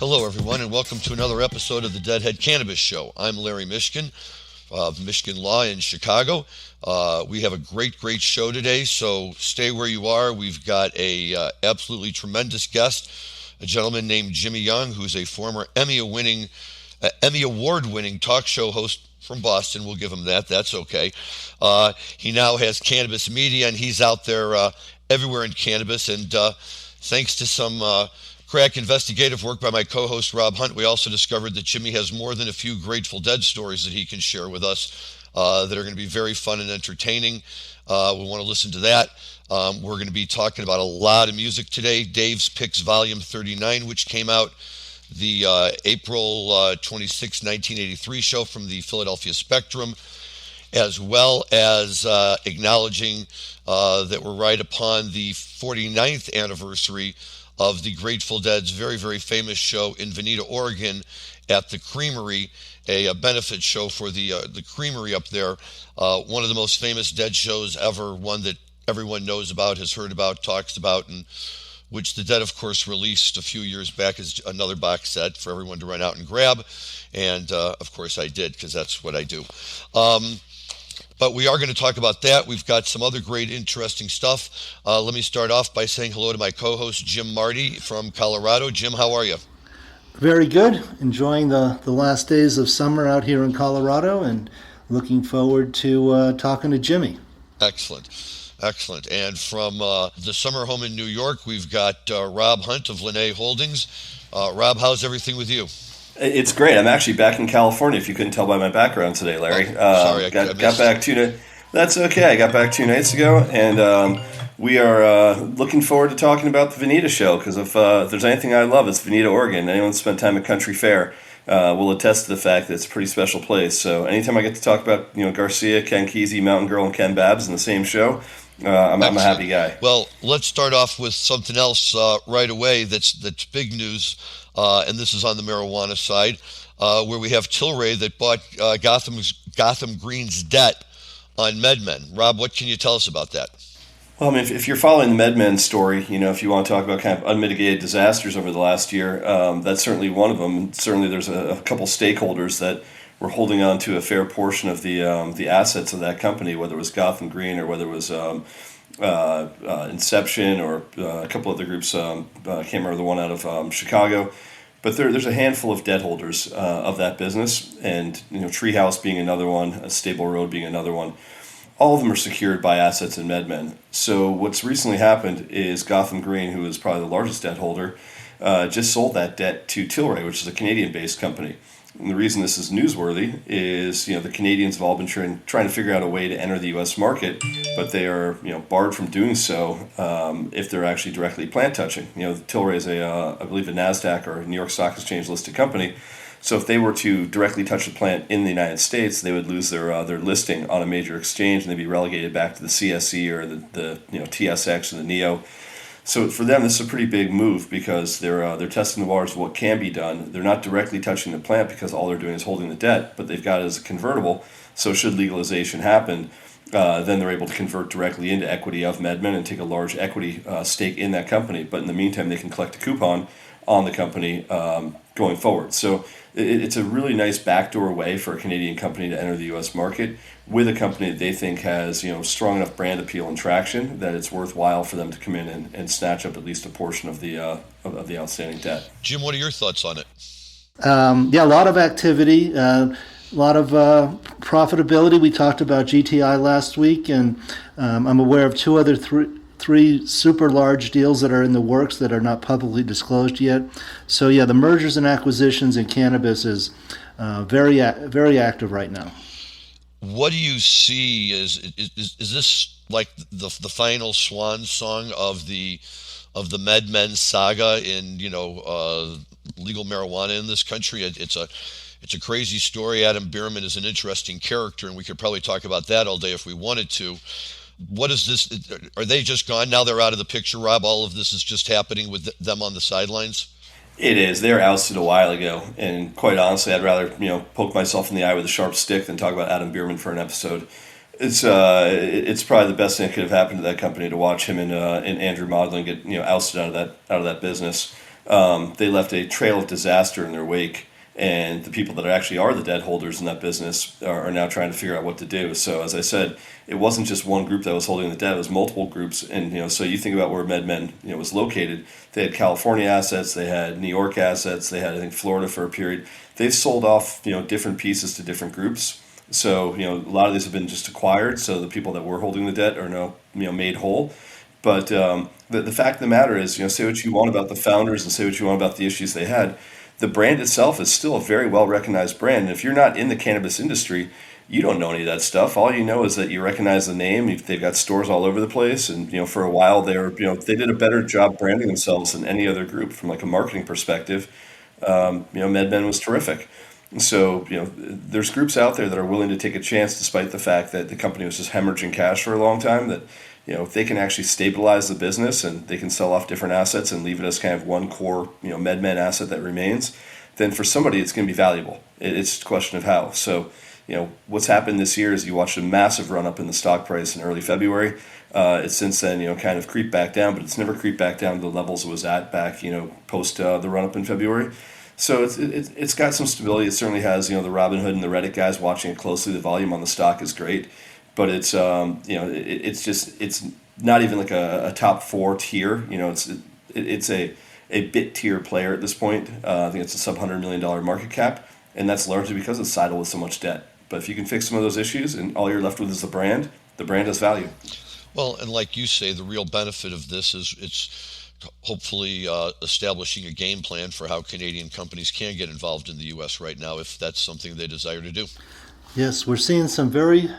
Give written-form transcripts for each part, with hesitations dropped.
Hello, everyone, and welcome to another episode of the Deadhead Cannabis Show. I'm Larry Mishkin of Mishkin Law in Chicago. We have a great show today, so stay where you are. We've got a absolutely tremendous guest, a gentleman named Jimmy Young, who's a former Emmy Award-winning talk show host from Boston. We'll give him that. That's okay. He now has Cannabis Media, and he's out there everywhere in cannabis. And thanks to some crack investigative work by my co-host Rob Hunt, we also discovered that Jimmy has more than a few Grateful Dead stories that he can share with us that are going to be very fun and entertaining. We want to listen to that. We're going to be talking about a lot of music today. Dave's Picks Volume 39, which came out the April 26, 1983 show from the Philadelphia Spectrum, as well as acknowledging that we're right upon the 49th anniversary of the Grateful Dead's very famous show in Veneta, Oregon at the Creamery, a benefit show for the Creamery up there. One of the most famous Dead shows ever, one that everyone knows about, has heard about, talks about, and which the Dead, of course, released a few years back as another box set for everyone to run out and grab. And, of course, I did, because that's what I do. But we are going to talk about that. We've got some other great, interesting stuff. Let me start off by saying hello to my co-host, Jim Marty from Colorado. Jim, how are you? Very good. Enjoying the last days of summer out here in Colorado and looking forward to talking to Jimmy. Excellent. And from the summer home in New York, we've got Rob Hunt of Linnae Holdings. Rob, how's everything with you? It's great. I'm actually back in California, if you couldn't tell by my background today, Larry. Sorry, got back That's okay. I got back 2 nights ago, and we are looking forward to talking about the Veneta show, because if there's anything I love, it's Veneta, Oregon. Anyone that's spent time at Country Fair will attest to the fact that it's a pretty special place. So anytime I get to talk about Garcia, Ken Kesey, Mountain Girl, and Ken Babs in the same show, I'm a happy guy. Well, let's start off with something else right away that's big news, and this is on the marijuana side, where we have Tilray that bought Gotham Green's debt on MedMen. Rob, what can you tell us about that? Well, I mean, if you're following the MedMen story, if you want to talk about kind of unmitigated disasters over the last year, that's certainly one of them. Certainly there's a couple stakeholders that were holding on to a fair portion of the assets of that company, whether it was Gotham Green or whether it was Inception or a couple other groups. I can't remember the one out of Chicago. But there's a handful of debt holders of that business, and Treehouse being another one, Stable Road being another one. All of them are secured by assets in MedMen. So what's recently happened is Gotham Green, who is probably the largest debt holder, just sold that debt to Tilray, which is a Canadian-based company. And the reason this is newsworthy is, the Canadians have all been trying to figure out a way to enter the U.S. market, but they are, barred from doing so if they're actually directly plant touching. Tilray is I believe a NASDAQ or New York Stock Exchange listed company. So if they were to directly touch the plant in the United States, they would lose their listing on a major exchange, and they'd be relegated back to the CSE or the TSX or the NEO. So for them, this is a pretty big move because they're testing the waters of what can be done. They're not directly touching the plant because all they're doing is holding the debt, but they've got it as a convertible. So should legalization happen, then they're able to convert directly into equity of MedMen and take a large equity stake in that company. But in the meantime, they can collect a coupon on the company going forward. So it's a really nice backdoor way for a Canadian company to enter the U.S. market with a company that they think has strong enough brand appeal and traction that it's worthwhile for them to come in and snatch up at least a portion of the outstanding debt. Jim, what are your thoughts on it? A lot of activity, a lot of profitability. We talked about GTI last week, and I'm aware of three super large deals that are in the works that are not publicly disclosed yet. So the mergers and acquisitions in cannabis is very active right now. What do you see is this like the final swan song of the MedMen saga in legal marijuana in this country? It's a crazy story. Adam Bierman is an interesting character, and we could probably talk about that all day if we wanted to. What is this? Are they just gone now? They're out of the picture, Rob? All of this is just happening with them on the sidelines? It is. They were ousted a while ago, and quite honestly, I'd rather poke myself in the eye with a sharp stick than talk about Adam Bierman for an episode. It's probably the best thing that could have happened to that company to watch him and Andrew Maudlin get ousted out of that business. they left a trail of disaster in their wake. And the people that actually are the debt holders in that business are now trying to figure out what to do. So as I said, it wasn't just one group that was holding the debt; it was multiple groups. And so you think about where MedMen was located. They had California assets, they had New York assets, they had I think Florida for a period. They've sold off different pieces to different groups. So a lot of these have been just acquired. So the people that were holding the debt are now made whole. But the fact of the matter is, say what you want about the founders and say what you want about the issues they had. The brand itself is still a very well-recognized brand. And if you're not in the cannabis industry, you don't know any of that stuff. All you know is that you recognize the name. They've got stores all over the place. And, for a while they did a better job branding themselves than any other group from like a marketing perspective. MedMen was terrific. And so, there's groups out there that are willing to take a chance despite the fact that the company was just hemorrhaging cash for a long time, that if they can actually stabilize the business and they can sell off different assets and leave it as kind of one core, MedMen asset that remains, then for somebody it's going to be valuable. It's a question of how. So, what's happened this year is you watched a massive run up in the stock price in early February. It's since then, kind of creeped back down, but it's never creeped back down to the levels it was at back, post the run up in February. So it's got some stability. It certainly has, the Robinhood and the Reddit guys watching it closely. The volume on the stock is great. But it's it's not even like a top 4 tier. It's a bit tier player at this point. I think it's a sub-$100 million market cap, and that's largely because it's sidled with so much debt. But if you can fix some of those issues, and all you're left with is the brand has value. Well, and like you say, the real benefit of this is it's hopefully establishing a game plan for how Canadian companies can get involved in the U.S. right now, if that's something they desire to do. Yes, we're seeing some very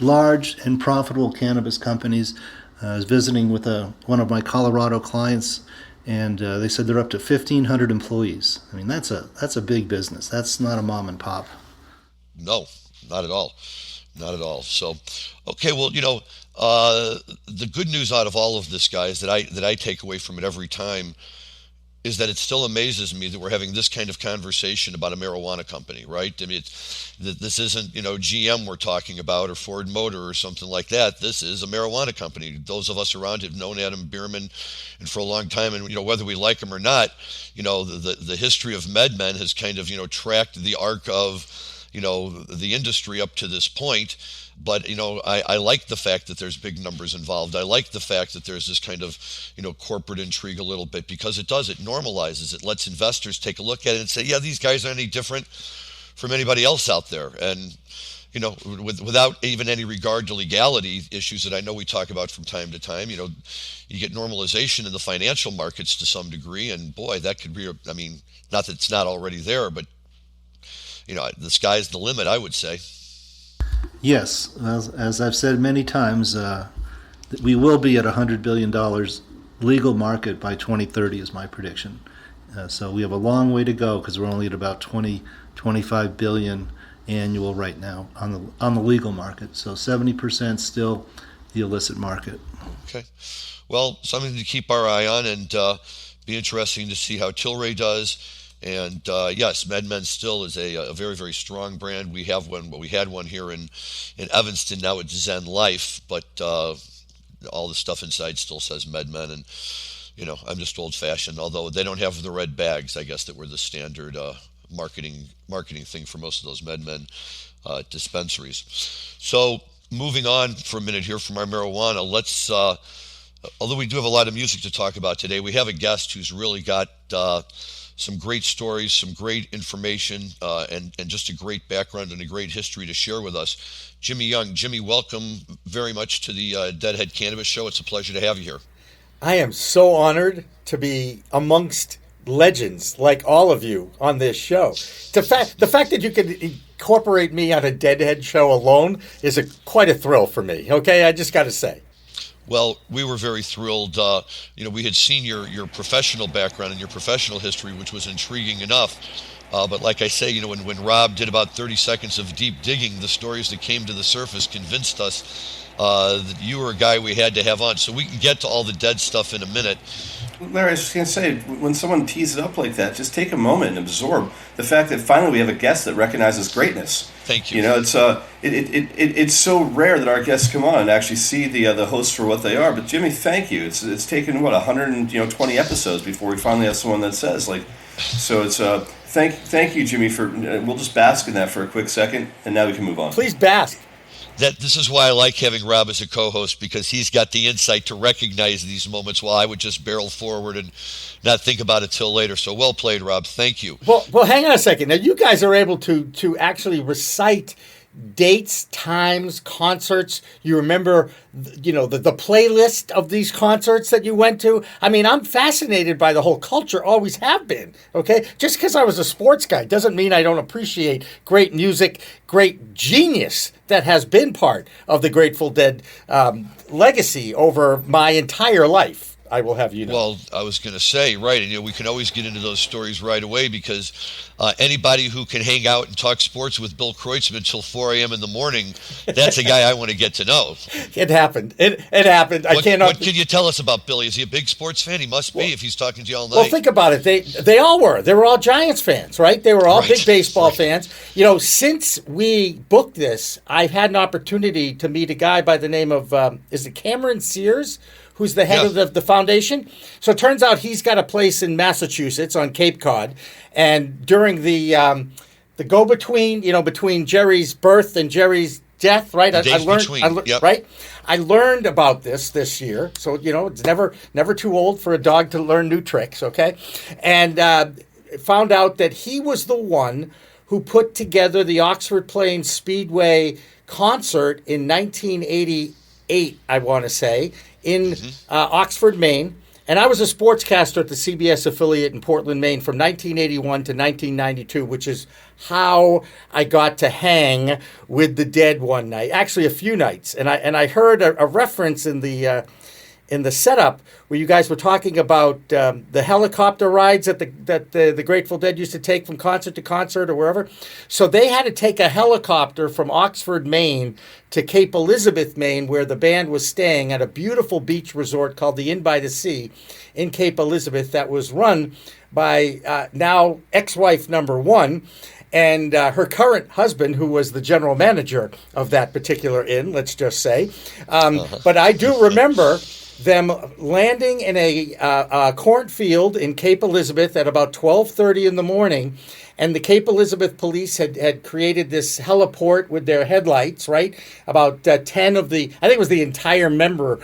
large and profitable cannabis companies. I was visiting with one of my Colorado clients, and they said they're up to 1,500 employees. I mean, that's a big business. That's not a mom and pop. No, not at all. Not at all. So, okay, well, the good news out of all of this, guys, that I take away from it every time is that it still amazes me that we're having this kind of conversation about a marijuana company, right? I mean, this isn't, GM we're talking about or Ford Motor or something like that. This is a marijuana company. Those of us around have known Adam Bierman and for a long time, and, whether we like him or not, the history of MedMen has kind of, tracked the arc of, the industry up to this point. But, I like the fact that there's big numbers involved. I like the fact that there's this kind of, corporate intrigue a little bit, because it normalizes. It lets investors take a look at it and say, yeah, these guys aren't any different from anybody else out there. And, without even any regard to legality issues that I know we talk about from time to time, you get normalization in the financial markets to some degree. And boy, that could be, not that it's not already there, but, the sky's the limit, I would say. Yes, as I've said many times, we will be at $100 billion legal market by 2030 is my prediction. So we have a long way to go because we're only at about 25 billion annual right now on the legal market. So 70% still the illicit market. Okay. Well, something to keep our eye on, and be interesting to see how Tilray does. And yes, MedMen still is a very, very strong brand. We have one, but we had one here in Evanston. Now it's Zen Life, but all the stuff inside still says MedMen. And I'm just old-fashioned. Although they don't have the red bags, I guess that were the standard marketing thing for most of those MedMen dispensaries. So moving on for a minute here from our marijuana, let's. Although we do have a lot of music to talk about today, we have a guest who's really got some great stories, some great information, and just a great background and a great history to share with us. Jimmy Young. Jimmy, welcome very much to the Deadhead Cannabis Show. It's a pleasure to have you here. I am so honored to be amongst legends like all of you on this show. The fact that you could incorporate me on a Deadhead show alone is quite a thrill for me, okay? I just got to say. Well, we were very thrilled. We had seen your professional background and your professional history, which was intriguing enough. But like I say, when Rob did about 30 seconds of deep digging, the stories that came to the surface convinced us that you were a guy we had to have on. So we can get to all the dead stuff in a minute. Larry, I was just going to say, when someone tees it up like that, just take a moment and absorb the fact that finally we have a guest that recognizes greatness. Thank you. You know, it's so rare that our guests come on and actually see the hosts for what they are. But Jimmy, thank you. It's taken 120 episodes before we finally have someone that says like. So it's thank you, Jimmy, for we'll just bask in that for a quick second, and now we can move on. Please bask. This is why I like having Rob as a co-host, because he's got the insight to recognize these moments while I would just barrel forward and not think about it till later. So well played, Rob. Thank you. Well, hang on a second. Now, you guys are able to actually recite dates, times, concerts. You remember, the playlist of these concerts that you went to. I mean, I'm fascinated by the whole culture, always have been, okay? Just because I was a sports guy doesn't mean I don't appreciate great music, great genius that has been part of the Grateful Dead legacy over my entire life. I will have you know. Well, I was going to say, right, and we can always get into those stories right away, because anybody who can hang out and talk sports with Bill Kreutzmann till 4 a.m. in the morning, that's a guy I want to get to know. It happened. It happened. What can you tell us about Billy? Is he a big sports fan? He must be if he's talking to you all night. Well, think about it. They all were. They were all Giants fans, right? They were all big baseball fans. Since we booked this, I've had an opportunity to meet a guy by the name of, is it Cameron Sears? Who's the head of the foundation. So it turns out he's got a place in Massachusetts on Cape Cod. And during the go-between, between Jerry's birth and Jerry's death, right? Right? I learned about this year. So, it's never too old for a dog to learn new tricks, okay? And found out that he was the one who put together the Oxford Plains Speedway concert in 1988, I want to say, in Oxford, Maine. And I was a sportscaster at the CBS affiliate in Portland, Maine from 1981 to 1992, which is how I got to hang with the Dead one night. Actually, a few nights. And I heard a reference in the setup where you guys were talking about the helicopter rides that the Grateful Dead used to take from concert to concert or wherever. So they had to take a helicopter from Oxford, Maine to Cape Elizabeth, Maine, where the band was staying at a beautiful beach resort called the Inn by the Sea in Cape Elizabeth that was run by now ex-wife number one and her current husband, who was the general manager of that particular inn, let's just say. But I do remember them landing in a cornfield in Cape Elizabeth at about 12:30 in the morning, and the Cape Elizabeth police had created this heliport with their headlights, right? About 10 of I think it was the entire member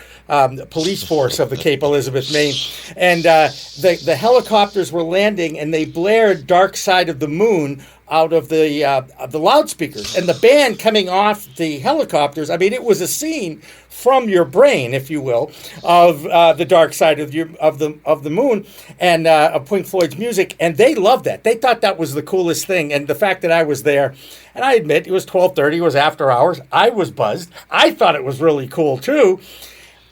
police force of the Cape Elizabeth, Maine. And the helicopters were landing, and they blared Dark Side of the Moon out of the loudspeakers. And the band coming off the helicopters, I mean, it was a scene from your brain, if you will, of the Dark Side of the Moon and of Pink Floyd's music, and they loved that. They thought that was the coolest thing, and the fact that I was there, and I admit it was 12:30, it was after hours. I was buzzed. I thought it was really cool too,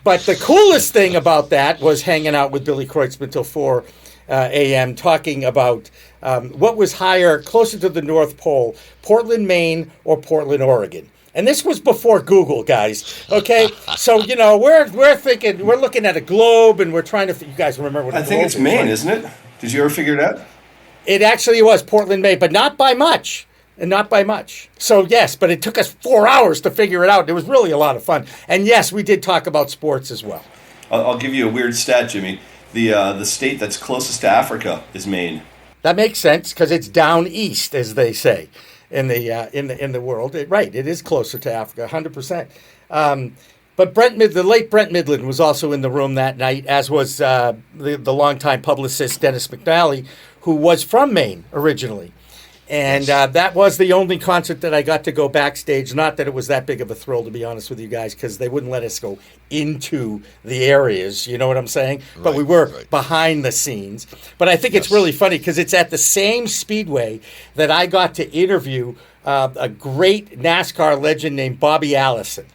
but the coolest thing about that was hanging out with Billy Kreutzmann till 4 a.m. talking about what was higher, closer to the North Pole, Portland, Maine, or Portland, Oregon. And this was before Google, guys. Okay, so we're thinking, we're looking at a globe, and we're trying to. You guys remember what? I think it's Maine, isn't it? Did you ever figure it out? It actually was Portland, Maine, but not by much, and not by much. So yes, but it took us 4 hours to figure it out. It was really a lot of fun, and yes, we did talk about sports as well. I'll give you a weird stat, Jimmy. The state that's closest to Africa is Maine. That makes sense because it's down east, as they say. In the world, right? It is closer to Africa, 100%. But the late Brent Midland was also in the room that night, as was the longtime publicist Dennis McNally, who was from Maine originally, and that was the only concert that I got to go backstage. Not that it was that big of a thrill, to be honest with you guys, because they wouldn't let us go into the areas. You know what I'm saying? Right, but we were behind the scenes. But I think it's really funny because it's at the same speedway that I got to interview a great NASCAR legend named Bobby Allison.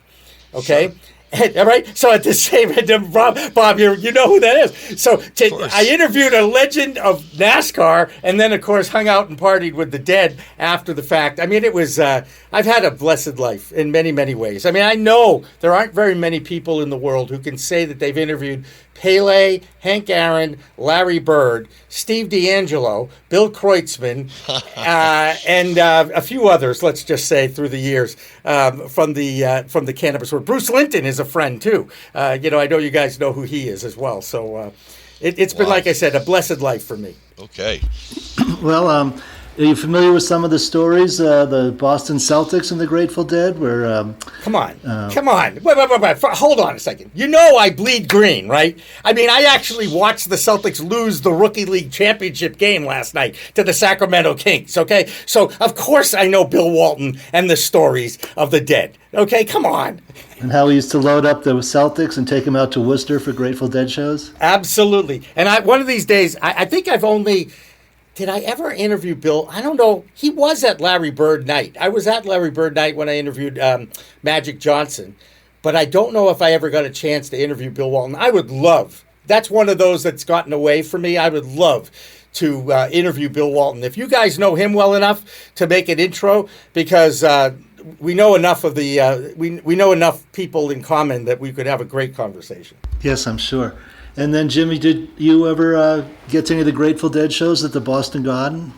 Okay? Sure. All right. So at the same time, Bob, you know who that is. So I interviewed a legend of NASCAR, and then of course hung out and partied with the dead after the fact. I mean, it was. I've had a blessed life in many, many ways. I mean, I know there aren't very many people in the world who can say that they've interviewed Pele, Hank Aaron, Larry Bird, Steve D'Angelo, Bill Kreutzmann, and a few others. Let's just say through the years from the cannabis world. Bruce Linton is a friend too. I know you guys know who he is as well. So it's been, like I said, a blessed life for me. Okay. Well, are you familiar with some of the stories, the Boston Celtics and the Grateful Dead? Where come on. Wait. Hold on a second. You know I bleed green, right? I mean, I actually watched the Celtics lose the Rookie League Championship game last night to the Sacramento Kings, okay? So, of course I know Bill Walton and the stories of the dead, okay? Come on. And how we used to load up the Celtics and take them out to Worcester for Grateful Dead shows? Absolutely. And one of these days, I think I've only... Did I ever interview Bill? I don't know. He was at Larry Bird Night. I was at Larry Bird Night when I interviewed Magic Johnson. But I don't know if I ever got a chance to interview Bill Walton. I would love. That's one of those that's gotten away from me. I would love to interview Bill Walton. If you guys know him well enough to make an intro, because we know enough of the we know enough people in common that we could have a great conversation. Yes, I'm sure. And then, Jimmy, did you ever get to any of the Grateful Dead shows at the Boston Garden?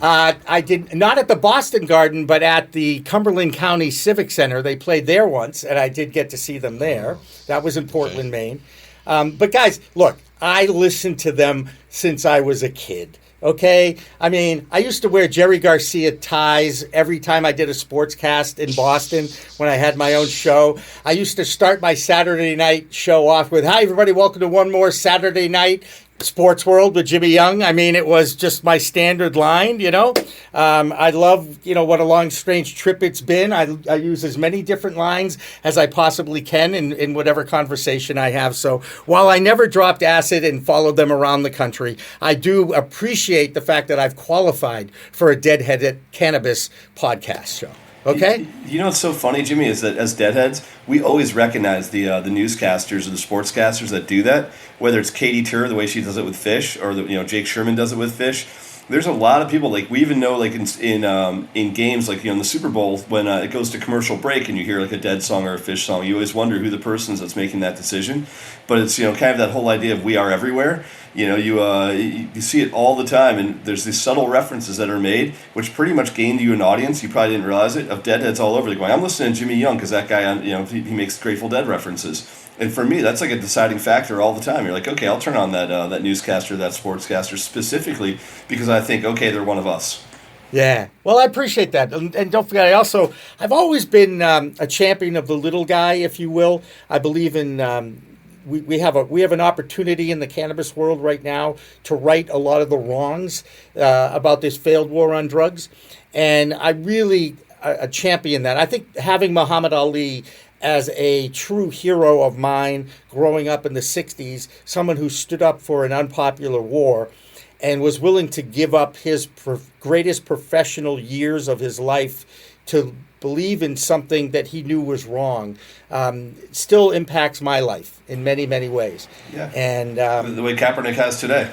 I did not at the Boston Garden, but at the Cumberland County Civic Center. They played there once, and I did get to see them there. That was in Portland, Maine. But guys, look, I listened to them since I was a kid. Okay? I mean, I used to wear Jerry Garcia ties every time I did a sportscast in Boston when I had my own show. I used to start my Saturday night show off with, "Hi, everybody, welcome to one more Saturday night Sports World with Jimmy Young." I mean, it was just my standard line, I love, what a long, strange trip it's been. I use as many different lines as I possibly can in whatever conversation I have. So while I never dropped acid and followed them around the country, I do appreciate the fact that I've qualified for a Deadheaded Cannabis podcast show. Okay. You know what's so funny, Jimmy, is that as Deadheads, we always recognize the newscasters or the sportscasters that do that. Whether it's Katie Tur, the way she does it with fish, or Jake Sherman does it with fish. There's a lot of people, like we even know, like in games, like in the Super Bowl when it goes to commercial break and you hear like a Dead song or a Fish song, you always wonder who the person is that's making that decision. But it's kind of that whole idea of we are everywhere. You see it all the time, and there's these subtle references that are made, which pretty much gained you an audience. You probably didn't realize it, of Deadheads all over. Like, going, I'm listening to Jimmy Young because that guy, he makes Grateful Dead references. And for me, that's like a deciding factor all the time. You're like, okay, I'll turn on that newscaster, that sportscaster specifically because I think, okay, they're one of us. Yeah. Well, I appreciate that. And don't forget, I've always been a champion of the little guy, if you will. I believe in, we have an opportunity in the cannabis world right now to right a lot of the wrongs about this failed war on drugs. And I really champion that. I think having Muhammad Ali as a true hero of mine growing up in the 60s, someone who stood up for an unpopular war and was willing to give up his greatest professional years of his life to believe in something that he knew was wrong, still impacts my life in many, many ways. Yeah. And the way Kaepernick has today.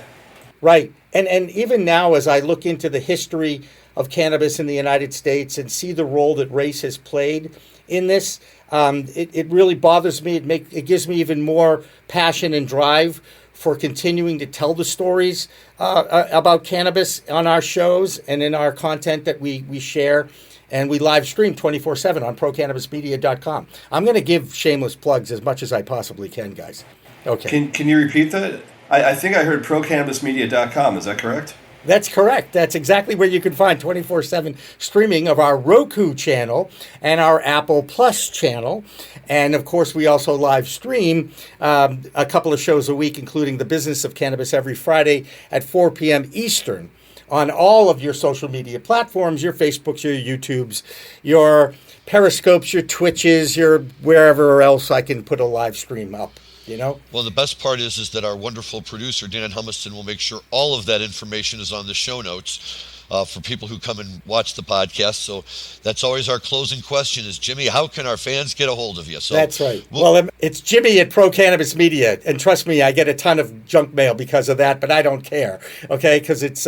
Right. And even now, as I look into the history of cannabis in the United States and see the role that race has played in this, it really bothers me. It gives me even more passion and drive for continuing to tell the stories about cannabis on our shows and in our content that we share. And we live stream 24/7 on ProCannabisMedia.com. I'm going to give shameless plugs as much as I possibly can, guys. Okay. Can you repeat that? I think I heard ProCannabisMedia.com. Is that correct? That's correct. That's exactly where you can find 24/7 streaming of our Roku channel and our Apple Plus channel. And, of course, we also live stream a couple of shows a week, including The Business of Cannabis every Friday at 4 p.m. Eastern on all of your social media platforms, your Facebooks, your YouTubes, your Periscopes, your Twitches, your wherever else I can put a live stream up. you know? Well, the best part is that our wonderful producer, Dan Humiston, will make sure all of that information is on the show notes for people who come and watch the podcast. So that's always our closing question is, Jimmy, how can our fans get a hold of you? So that's right. Well, it's Jimmy at Pro Cannabis Media. And trust me, I get a ton of junk mail because of that, but I don't care, okay? Because it's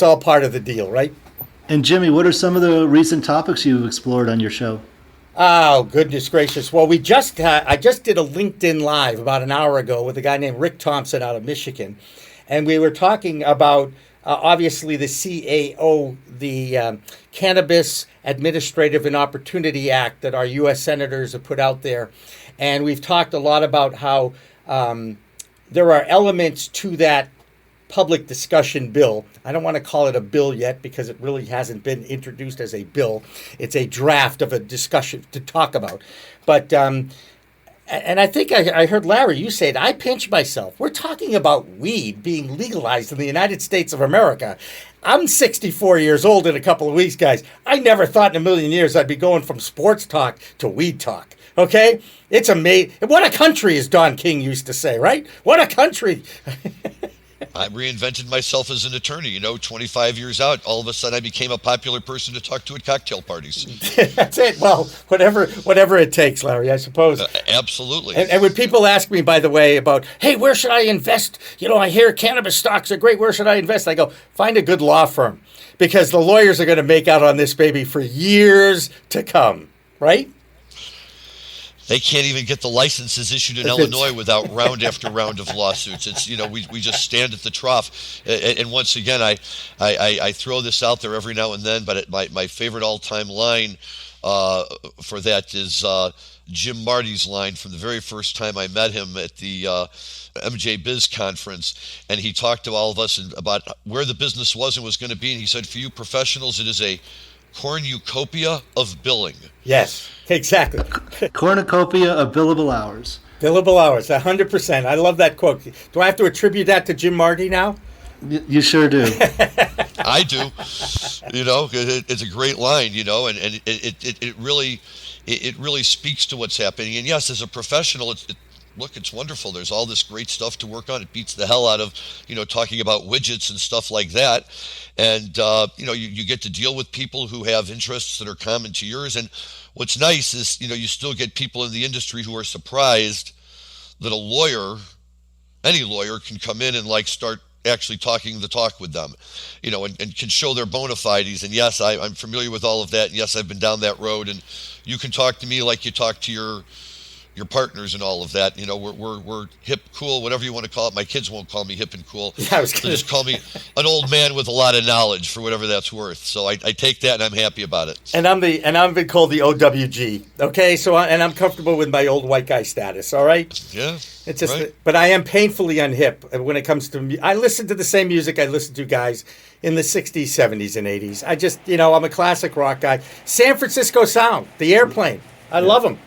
all part of the deal, right? And Jimmy, what are some of the recent topics you've explored on your show? Oh, goodness gracious. Well, I just did a LinkedIn Live about an hour ago with a guy named Rick Thompson out of Michigan. And we were talking about, obviously, the CAO, the Cannabis Administrative and Opportunity Act that our U.S. senators have put out there. And we've talked a lot about how there are elements to that public discussion bill. I don't want to call it a bill yet because it really hasn't been introduced as a bill. It's a draft of a discussion to talk about. But, and I think I heard Larry, you said, I pinch myself. We're talking about weed being legalized in the United States of America. I'm 64 years old in a couple of weeks, guys. I never thought in a million years I'd be going from sports talk to weed talk. Okay? It's amazing. What a country, as Don King used to say, right? What a country. I reinvented myself as an attorney, 25 years out. All of a sudden, I became a popular person to talk to at cocktail parties. That's it. Well, whatever it takes, Larry, I suppose. Absolutely. And when people ask me, by the way, about, hey, where should I invest? I hear cannabis stocks are great. Where should I invest? I go, find a good law firm because the lawyers are going to make out on this baby for years to come, right? They can't even get the licenses issued in Illinois without round after round of lawsuits. It's we just stand at the trough. And once again, I throw this out there every now and then, but my favorite all-time line for that is Jim Marty's line from the very first time I met him at the MJ Biz conference, and he talked to all of us about where the business was and was going to be, and he said, for you professionals, it is a cornucopia of billing. Yes, exactly. Cornucopia of billable hours. Billable hours, 100%. I love that quote. Do I have to attribute that to Jim Marty now? You sure do. I do. It's a great line, and it really speaks to what's happening. And yes, as a professional, it's wonderful. There's all this great stuff to work on. It beats the hell out of, talking about widgets and stuff like that. And, you get to deal with people who have interests that are common to yours. And what's nice is, you still get people in the industry who are surprised that any lawyer can come in and start actually talking the talk with them, and can show their bona fides. And yes, I'm familiar with all of that. And yes, I've been down that road. And you can talk to me like you talk to your partners and all of that. We're hip, cool, whatever you want to call it. My kids won't call me hip and cool. Yeah, They'll just call me an old man with a lot of knowledge for whatever that's worth. So I take that and I'm happy about it. And I'm been called the OWG. Okay, so I'm comfortable with my old white guy status. All right. Yeah. It's just, right. But I am painfully unhip when it comes to. I listen to the same music I listened to guys in the 60s, 70s, and 80s. I just, I'm a classic rock guy. San Francisco Sound, the Airplane. I love them.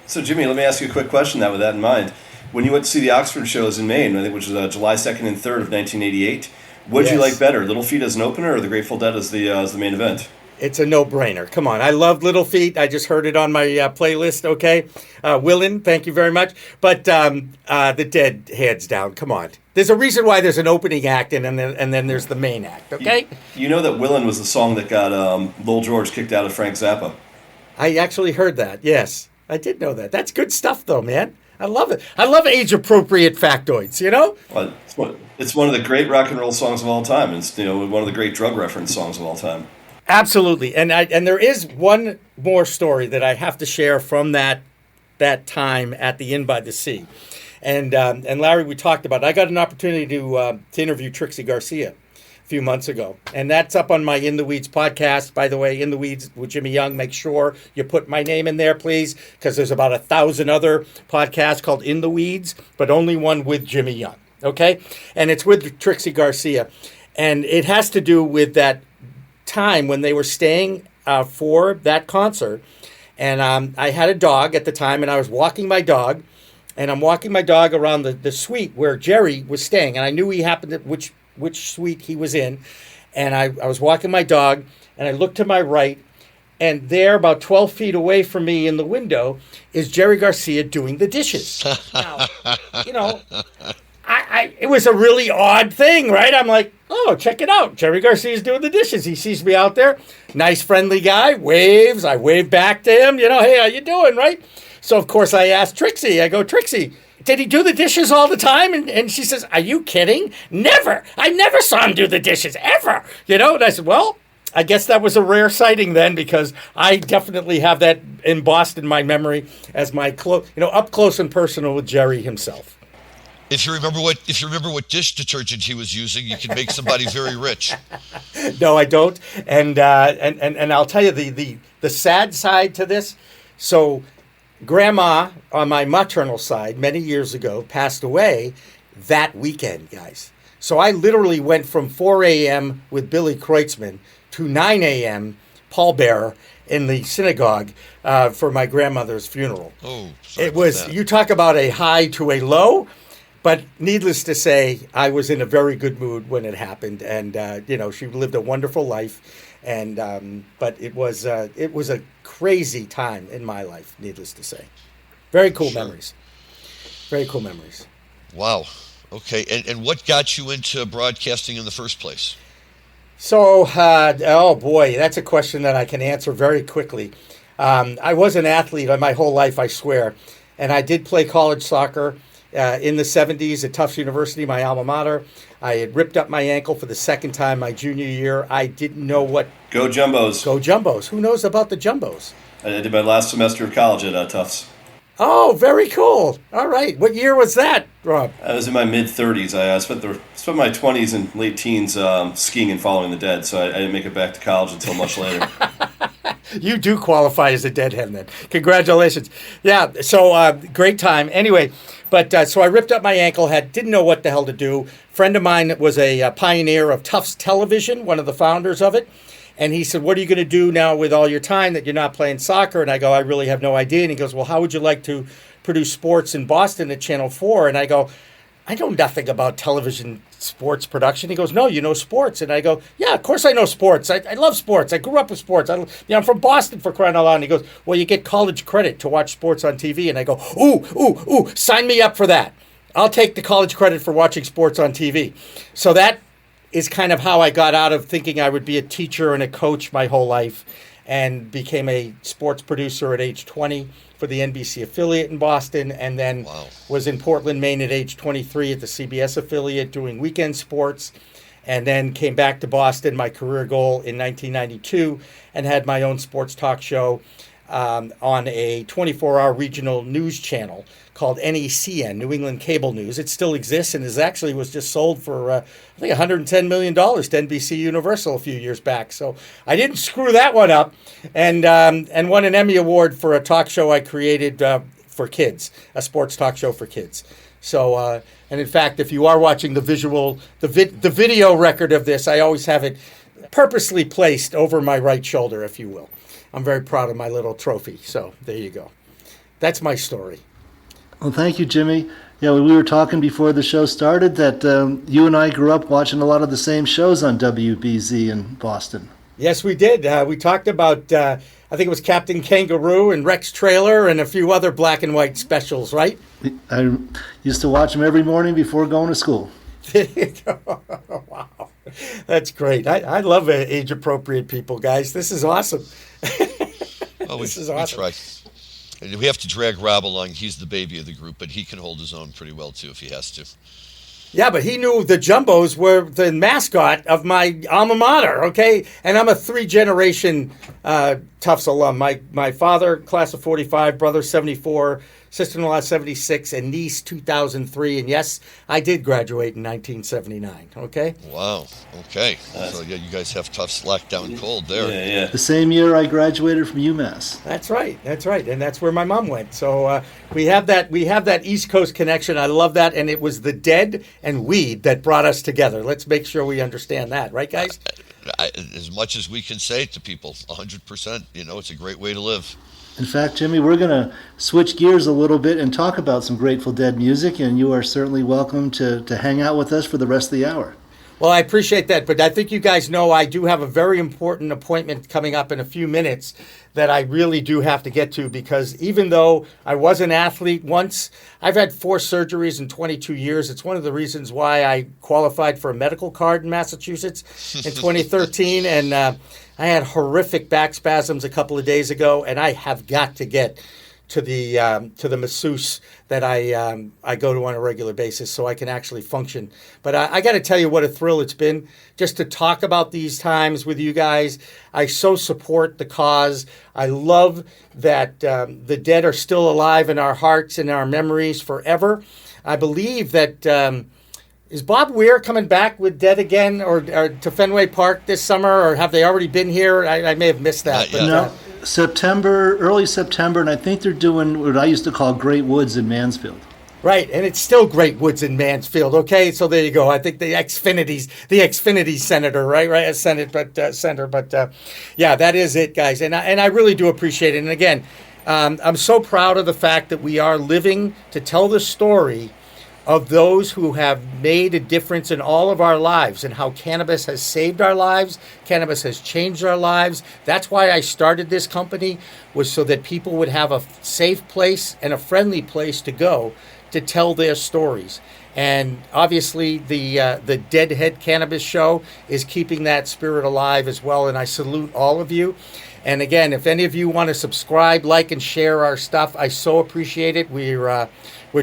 So, Jimmy, let me ask you a quick question with that in mind. When you went to see the Oxford shows in Maine, I think which was July 2nd and 3rd of 1988, what did you like better, Little Feat as an opener or the Grateful Dead as the main event? It's a no-brainer. Come on. I love Little Feat. I just heard it on my playlist, okay? Willin, thank you very much. But the Dead, hands down. Come on. There's a reason why there's an opening act and then there's the main act, okay? You know that Willin was the song that got Lil George kicked out of Frank Zappa. I actually heard that, yes. I did know that. That's good stuff, though, man. I love it. I love age-appropriate factoids, Well, it's one of the great rock and roll songs of all time. It's one of the great drug reference songs of all time. Absolutely. And there is one more story that I have to share from that time at the Inn by the Sea. And Larry, we talked about it. I got an opportunity to interview Trixie Garcia few months ago. And that's up on my In the Weeds podcast. By the way, In the Weeds with Jimmy Young. Make sure you put my name in there, please, because there's about 1,000 other podcasts called In the Weeds, but only one with Jimmy Young. Okay? And it's with Trixie Garcia. And it has to do with that time when they were staying for that concert. And I had a dog at the time, and I was walking my dog. And I'm walking my dog around the suite where Jerry was staying. And I knew he happened to, which suite he was in. And I was walking my dog, and I looked to my right, And there, about 12 feet away from me in the window, is Jerry Garcia doing the dishes. Now, you know, it was a really odd thing, right? I'm like, oh, check it out. Jerry Garcia's doing the dishes. He sees me out there. Nice, friendly guy. Waves. I wave back to him. You know, hey, how you doing, right? So, of course, I asked Trixie. I go, Trixie, did he do the dishes all the time? And she says, are you kidding? Never. I never saw him do the dishes, ever. You know, and I said, well, I guess that was a rare sighting then, because I definitely have that embossed in my memory as my up close and personal with Jerry himself. If you remember what dish detergent he was using, you can make somebody very rich. No, I don't. And I'll tell you the sad side to this. So Grandma on my maternal side many years ago passed away that weekend, guys. So I literally went from 4 a.m. with Billy Kreutzmann to 9 a.m. pallbearer in the synagogue for my grandmother's funeral. Oh, it was, you talk about a high to a low, but needless to say, I was in a very good mood when it happened, and she lived a wonderful life, and but it was a crazy time in my life, needless to say. Very cool memories. Very cool memories. Wow. Okay, and what got you into broadcasting in the first place? So, oh boy, that's a question that I can answer very quickly. I was an athlete my whole life, I swear, and I did play college soccer in the 70s at Tufts University, my alma mater. I had ripped up my ankle for the second time my junior year. I didn't know what... Go Jumbos. Go Jumbos. Who knows about the Jumbos? I did my last semester of college at Tufts. Oh, very cool. All right. What year was that, Rob? I was in my mid-30s. I spent my 20s and late teens skiing and following the dead, so I didn't make it back to college until much later. You do qualify as a deadhead then. Congratulations. Yeah, so great time. Anyway, but so I ripped up my ankle, didn't know what the hell to do. Friend of mine was a pioneer of Tufts Television, one of the founders of it. And he said, what are you going to do now with all your time that you're not playing soccer? And I go, I really have no idea. And he goes, well, how would you like to produce sports in Boston at Channel 4? And I go, I know nothing about television sports production. He goes, no, you know sports. And I go, yeah, of course I know sports. I love sports. I grew up with sports. I'm from Boston, for crying out loud. And he goes, well, you get college credit to watch sports on TV. And I go, ooh, sign me up for that. I'll take the college credit for watching sports on TV. So that is kind of how I got out of thinking I would be a teacher and a coach my whole life, and became a sports producer at age 20 for the NBC affiliate in Boston, and then was in Portland, Maine at age 23 at the CBS affiliate doing weekend sports, and then came back to Boston, my career goal, in 1992, and had my own sports talk show on a 24-hour regional news channel called NECN, New England Cable News. It still exists and was just sold for, I think, $110 million to NBC Universal a few years back. So I didn't screw that one up, and won an Emmy Award for a talk show I created for kids, a sports talk show for kids. So, and in fact, if you are watching the video record of this, I always have it purposely placed over my right shoulder, if you will. I'm very proud of my little trophy. So there you go. That's my story. Well, thank you, Jimmy. Yeah, we were talking before the show started that you and I grew up watching a lot of the same shows on WBZ in Boston. Yes, we did. We talked about, I think it was Captain Kangaroo and Rex Trailer and a few other black and white specials, right? I used to watch them every morning before going to school. Wow. That's great. I love age-appropriate people, guys. This is awesome. This is awesome. We try. And we have to drag Rob along. He's the baby of the group, but he can hold his own pretty well, too, if he has to. Yeah, but he knew the Jumbos were the mascot of my alma mater, okay? And I'm a three-generation Tufts alum. My father, class of 45, brother 74, sister-in-law 76, and niece 2003. And yes, I did graduate in 1979, okay? Wow, okay. So yeah, you guys have Tufts locked down cold there. Yeah. The same year I graduated from UMass. That's right. And that's where my mom went. So we have that East Coast connection. I love that. And it was the dead and weed that brought us together. Let's make sure we understand that. Right, guys? As much as we can say it to people, 100%, it's a great way to live. In fact, Jimmy, we're going to switch gears a little bit and talk about some Grateful Dead music, and you are certainly welcome to hang out with us for the rest of the hour. Well, I appreciate that, but I think you guys know I do have a very important appointment coming up in a few minutes that I really do have to get to, because even though I was an athlete once, I've had 4 surgeries in 22 years. It's one of the reasons why I qualified for a medical card in Massachusetts in 2013, and I had horrific back spasms a couple of days ago, and I have got to get to the masseuse that I go to on a regular basis so I can actually function. But I got to tell you what a thrill it's been just to talk about these times with you guys. I so support the cause. I love that the dead are still alive in our hearts and our memories forever. I believe that is Bob Weir coming back with Dead again or to Fenway Park this summer, or have they already been here? I may have missed that. But, no. Early September, and I think they're doing what I used to call Great Woods in Mansfield. Right, and it's still Great Woods in Mansfield. Okay, so there you go. I think the Xfinity Senator, right, Center. But yeah, that is it, guys, and I really do appreciate it. And again, I'm so proud of the fact that we are living to tell the story of those who have made a difference in all of our lives, and how cannabis has saved our lives, cannabis has changed our lives. That's why I started this company, was so that people would have a safe place and a friendly place to go to tell their stories. And obviously the Deadhead Cannabis Show is keeping that spirit alive as well, and I salute all of you. And again, if any of you want to subscribe, like, and share our stuff, I so appreciate it. We're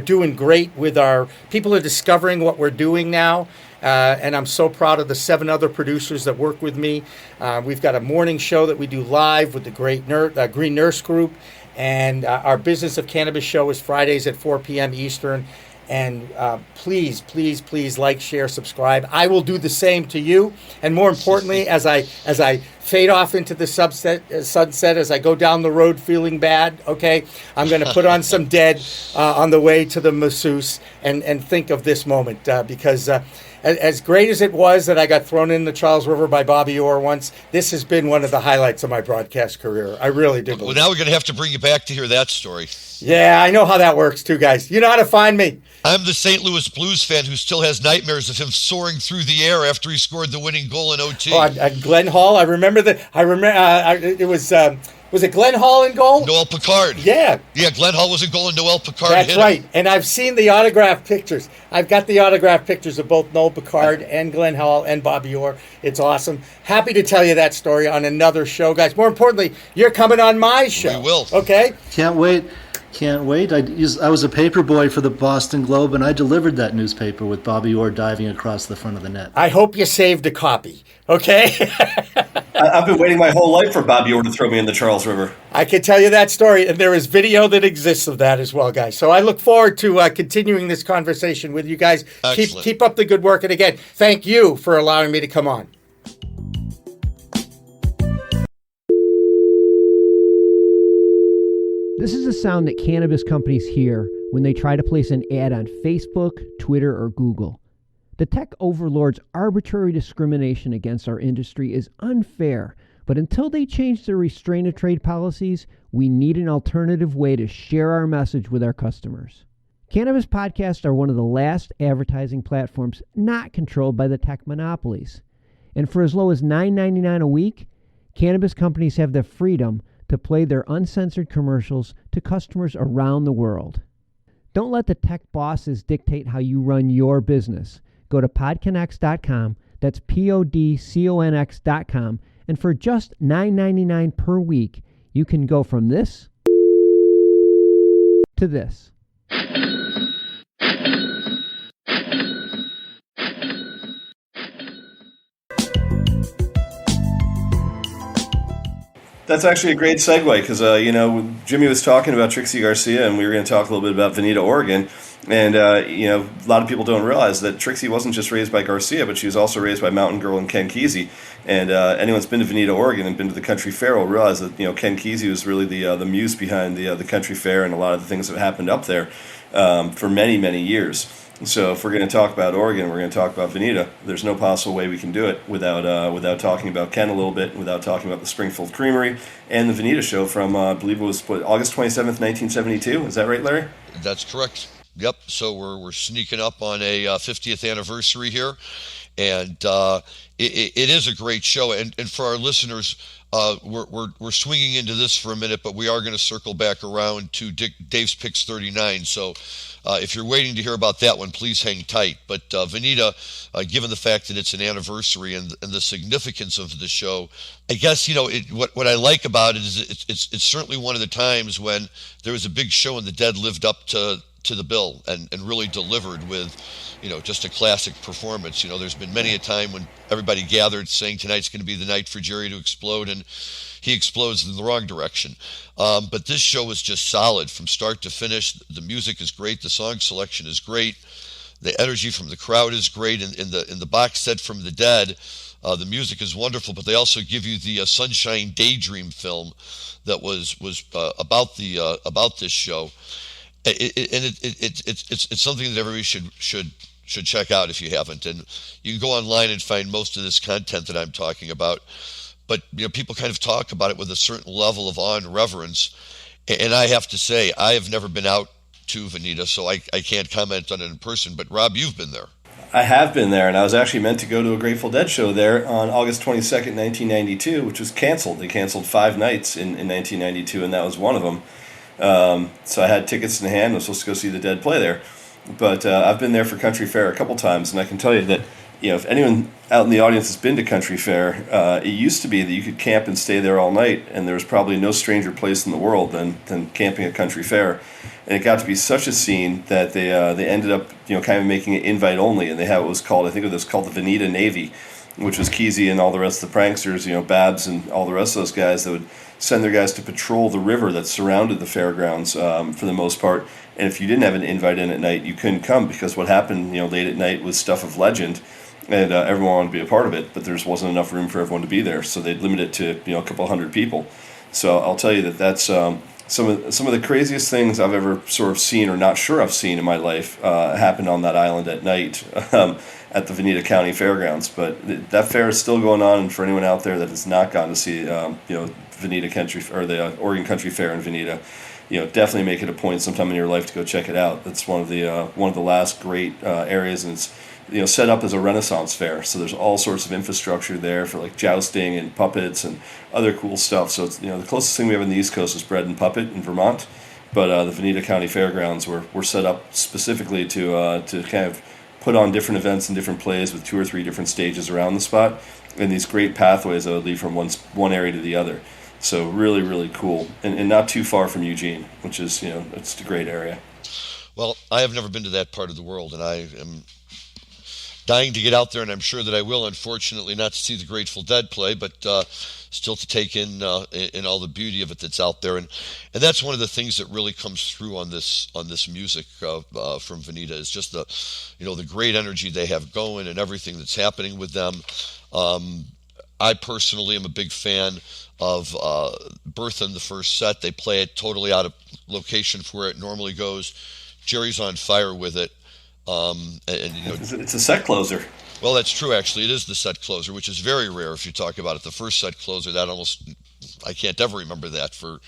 doing great with our people are discovering what we're doing now. And I'm so proud of the 7 other producers that work with me. We've got a morning show that we do live with the great Green Nurse Group. And our Business of Cannabis show is Fridays at 4 p.m. Eastern. And please, please, please like, share, subscribe. I will do the same to you. And more importantly, as I fade off into the sunset, as I go down the road feeling bad, okay, I'm going to put on some Dead on the way to the masseuse and think of this moment because as great as it was that I got thrown in the Charles River by Bobby Orr once, this has been one of the highlights of my broadcast career. I really do believe. Well, now we're going to have to bring you back to hear that story. Yeah, I know how that works too, guys. You know how to find me. I'm the St. Louis Blues fan who still has nightmares of him soaring through the air after he scored the winning goal in OT. Oh, at Glenn Hall, I remember that. It was it Glenn Hall in goal? Noel Picard. Yeah. Yeah, Glenn Hall was in goal and Noel Picard That's hit right. him. And I've seen the autographed pictures. I've got the autographed pictures of both Noel Picard and Glenn Hall and Bobby Orr. It's awesome. Happy to tell you that story on another show, guys. More importantly, you're coming on my show. We will. Okay? Can't wait. I was a paper boy for the Boston Globe, and I delivered that newspaper with Bobby Orr diving across the front of the net. I hope you saved a copy, okay? I've been waiting my whole life for Bobby Orr to throw me in the Charles River. I can tell you that story, and there is video that exists of that as well, guys. So I look forward to continuing this conversation with you guys. Keep up the good work, and again, thank you for allowing me to come on. This is a sound that cannabis companies hear when they try to place an ad on Facebook, Twitter, or Google. The tech overlords' arbitrary discrimination against our industry is unfair, but until they change their restraint of trade policies, we need an alternative way to share our message with our customers. Cannabis podcasts are one of the last advertising platforms not controlled by the tech monopolies. And for as low as $9.99 a week, cannabis companies have the freedom to play their uncensored commercials to customers around the world. Don't let the tech bosses dictate how you run your business. Go to PodCONX.com, that's PodCONX.com, and for just $9.99 per week, you can go from this to this. That's actually a great segue because, Jimmy was talking about Trixie Garcia, and we were going to talk a little bit about Veneta, Oregon. And, a lot of people don't realize that Trixie wasn't just raised by Garcia, but she was also raised by Mountain Girl and Ken Kesey. And anyone that's been to Veneta, Oregon and been to the country fair will realize that, Ken Kesey was really the muse behind the country fair and a lot of the things that happened up there for many, many years. So if we're going to talk about Oregon, we're going to talk about Veneta. There's no possible way we can do it without talking about Ken a little bit, without talking about the Springfield Creamery and the Veneta show from, I believe it was August 27th, 1972. Is that right, Larry? That's correct. Yep. So we're sneaking up on a 50th anniversary here, and it is a great show. And for our listeners, we're swinging into this for a minute, but we are going to circle back around to Dave's Picks 39. So if you're waiting to hear about that one, please hang tight. But Veneta, given the fact that it's an anniversary and the significance of the show, I guess what I like about it is it's certainly one of the times when there was a big show and the Dead lived up to the bill and really delivered with, just a classic performance. There's been many a time when everybody gathered saying tonight's going to be the night for Jerry to explode, and he explodes in the wrong direction. But this show was just solid from start to finish. The music is great. The song selection is great. The energy from the crowd is great. In the box set from the Dead, the music is wonderful, but they also give you the Sunshine Daydream film that was about this show. It's something that everybody should check out if you haven't. And you can go online and find most of this content that I'm talking about. But people kind of talk about it with a certain level of awe and reverence. And I have to say, I have never been out to Veneta, so I can't comment on it in person. But Rob, you've been there. I have been there, and I was actually meant to go to a Grateful Dead show there on August 22nd, 1992, which was canceled. They canceled 5 nights in 1992, and that was one of them. So I had tickets in hand. I was supposed to go see the Dead play there. But I've been there for Country Fair a couple times, and I can tell you that if anyone out in the audience has been to Country Fair, it used to be that you could camp and stay there all night, and there was probably no stranger place in the world than camping at Country Fair. And it got to be such a scene that they ended up kind of making it invite only, and they had what was called, I think it was called the Veneta Navy, which was Kesey and all the rest of the pranksters, Babs and all the rest of those guys that would send their guys to patrol the river that surrounded the fairgrounds for the most part. And if you didn't have an invite in at night, you couldn't come, because what happened late at night was stuff of legend, and everyone wanted to be a part of it, but there just wasn't enough room for everyone to be there, so they'd limit it to a couple hundred people. So I'll tell you that's some of the craziest things I've ever sort of seen or not sure I've seen in my life happened on that island at night at the Veneta County Fairgrounds. But that fair is still going on, and for anyone out there that has not gone to see Veneta Country or the Oregon Country Fair in Veneta, definitely make it a point sometime in your life to go check it out. That's one of the last great areas, and it's set up as a Renaissance fair. So there's all sorts of infrastructure there for like jousting and puppets and other cool stuff. So it's the closest thing we have in the East Coast is Bread and Puppet in Vermont, but the Veneta County Fairgrounds were set up specifically to kind of put on different events and different plays with 2 or 3 different stages around the spot, and these great pathways that would lead from one area to the other. So really, really cool, and not too far from Eugene, which is it's a great area. Well, I have never been to that part of the world, and I am dying to get out there, and I'm sure that I will. Unfortunately, not to see the Grateful Dead play, but still to take in all the beauty of it that's out there, and that's one of the things that really comes through on this music from Veneta is just the great energy they have going and everything that's happening with them. I personally am a big fan of Bertha in the first set. They play it totally out of location for where it normally goes. Jerry's on fire with it. It's a set closer. Well, that's true, actually. It is the set closer, which is very rare if you talk about it. The first set closer, I can't ever remember that for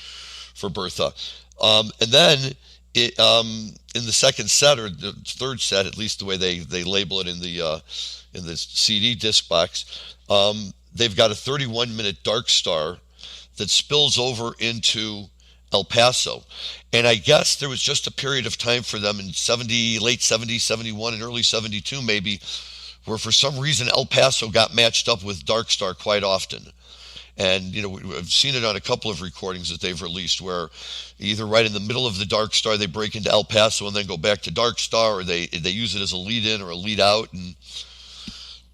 Bertha. And then in the second set, or the third set, at least the way they label it in the CD disc box, they've got a 31-minute Dark Star that spills over into El Paso. And I guess there was just a period of time for them in late 70, 71, and early 72 maybe, where for some reason El Paso got matched up with Dark Star quite often. And, I've seen it on a couple of recordings that they've released where either right in the middle of the Dark Star, they break into El Paso and then go back to Dark Star, or they use it as a lead-in or a lead-out. And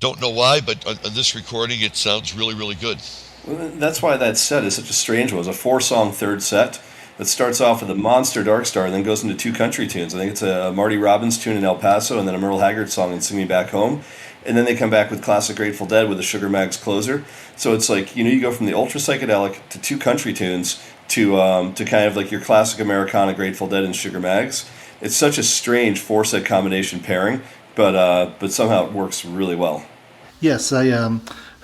don't know why, but on this recording, it sounds really, really good. Well, that's why that set is such a strange one. It's a 4-song third set that starts off with a monster Dark Star and then goes into 2 country tunes. I think it's a Marty Robbins tune in El Paso and then a Merle Haggard song in Sing Me Back Home. And then they come back with classic Grateful Dead with a Sugar Mags closer. So it's like, you go from the ultra psychedelic to 2 country tunes to kind of like your classic Americana Grateful Dead and Sugar Mags. It's such a strange 4-set combination pairing, but somehow it works really well. Yes, I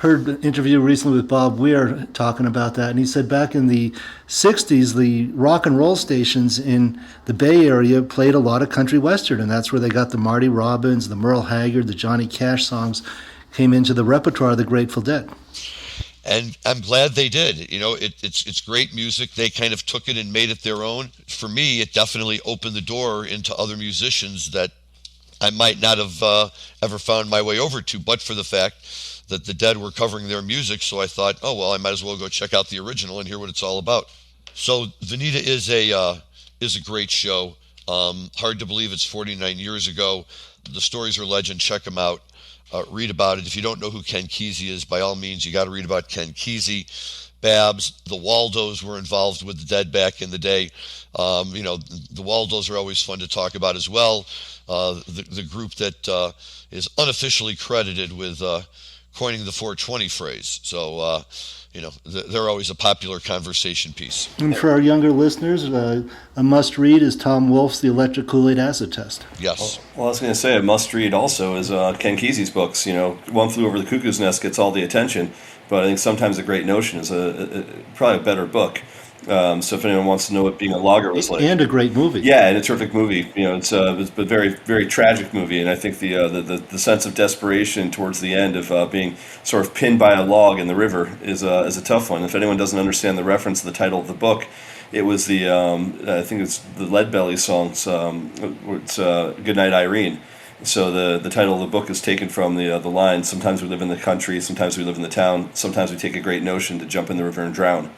heard an interview recently with Bob Weir talking about that, and he said back in the 60s, the rock and roll stations in the Bay Area played a lot of country western, and that's where they got the Marty Robbins, the Merle Haggard, the Johnny Cash songs came into the repertoire of the Grateful Dead. And I'm glad they did. You know, it's great music. They kind of took it and made it their own. For me, it definitely opened the door into other musicians that I might not have ever found my way over to, but for the fact that the Dead were covering their music. So I thought, oh, well, I might as well go check out the original and hear what it's all about. So Veneta is a great show. Hard to believe it's 49 years ago. The stories are legend. Check them out. Read about it. If you don't know who Ken Kesey is, by all means, you got to read about Ken Kesey. Babs, the Waldos were involved with the Dead back in the day. The Waldos are always fun to talk about as well. The group that is unofficially credited with coining the 420 phrase. So, they're always a popular conversation piece. And for our younger listeners, a must-read is Tom Wolfe's The Electric Kool-Aid Acid Test. Yes. Well, I was going to say a must-read also is Ken Kesey's books. One Flew Over the Cuckoo's Nest gets all the attention, but I think Sometimes a Great Notion is probably a better book. So if anyone wants to know what being a logger was like, and a great movie, yeah, and a terrific movie. It's a very, very tragic movie, and I think the sense of desperation towards the end of being sort of pinned by a log in the river is a tough one. If anyone doesn't understand the reference to the title of the book, it was I think it's the Leadbelly songs. It's Goodnight Irene. So the title of the book is taken from the line, sometimes we live in the country, sometimes we live in the town, sometimes we take a great notion to jump in the river and drown.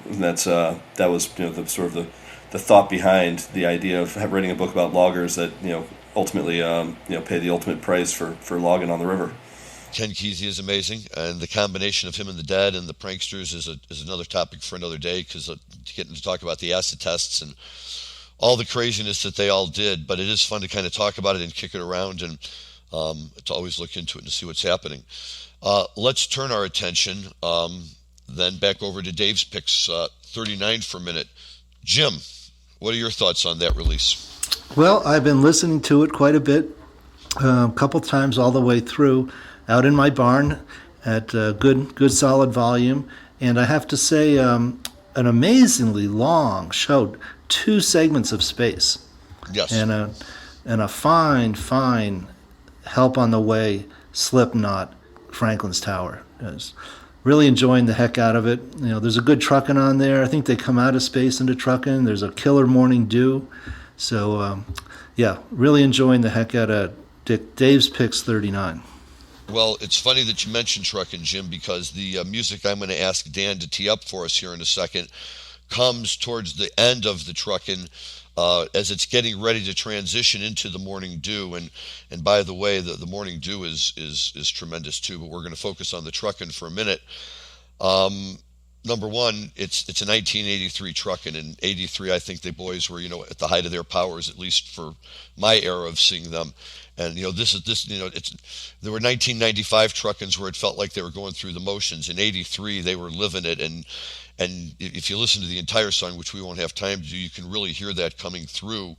And that was the sort of the thought behind the idea of writing a book about loggers that ultimately pay the ultimate price for logging on the river. Ken Kesey is amazing, and the combination of him and the Dead and the Pranksters is another topic for another day, because getting to talk about the acid tests and all the craziness that they all did. But it is fun to kind of talk about it and kick it around, and to always look into it and see what's happening. Let's turn our attention then back over to Dave's picks, 39 for a minute. Jim, what are your thoughts on that release? Well, I've been listening to it quite a bit, a couple times all the way through, out in my barn at good solid volume. And I have to say, an amazingly long show, 2 segments of space. Yes. And a fine Help on the Way, Slipknot, Franklin's Tower. Really enjoying the heck out of it. There's a good trucking on there. I think they come out of space into trucking. There's a killer Morning Dew. So, really enjoying the heck out of Dave's Picks 39. Well, it's funny that you mentioned trucking, Jim, because the music I'm going to ask Dan to tee up for us here in a second comes towards the end of the trucking, as it's getting ready to transition into the Morning Dew. And by the way, the Morning Dew is tremendous too, but we're going to focus on the trucking for a minute. Number one, it's a 1983 trucking, and 83, I think the boys were, at the height of their powers, at least for my era of seeing them. And, there were 1995 truckins where it felt like they were going through the motions. In 83, they were living it, and if you listen to the entire song, which we won't have time to do, you can really hear that coming through.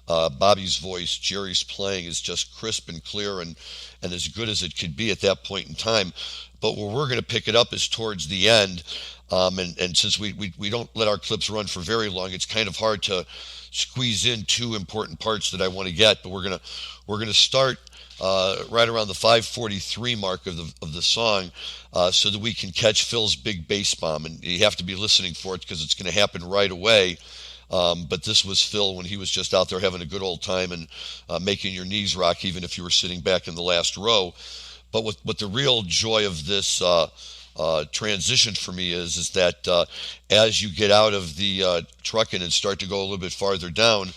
Bobby's voice, Jerry's playing is just crisp and clear and as good as it could be at that point in time. But where we're going to pick it up is towards the end. And since we don't let our clips run for very long, it's kind of hard to squeeze in 2 important parts that I want to get. But we're gonna start right around the 5:43 mark of the song, so that we can catch Phil's big bass bomb, and you have to be listening for it because it's going to happen right away. But this was Phil when he was just out there having a good old time and making your knees rock, even if you were sitting back in the last row. But what the real joy of this transition for me is that as you get out of the trucking and start to go a little bit farther down,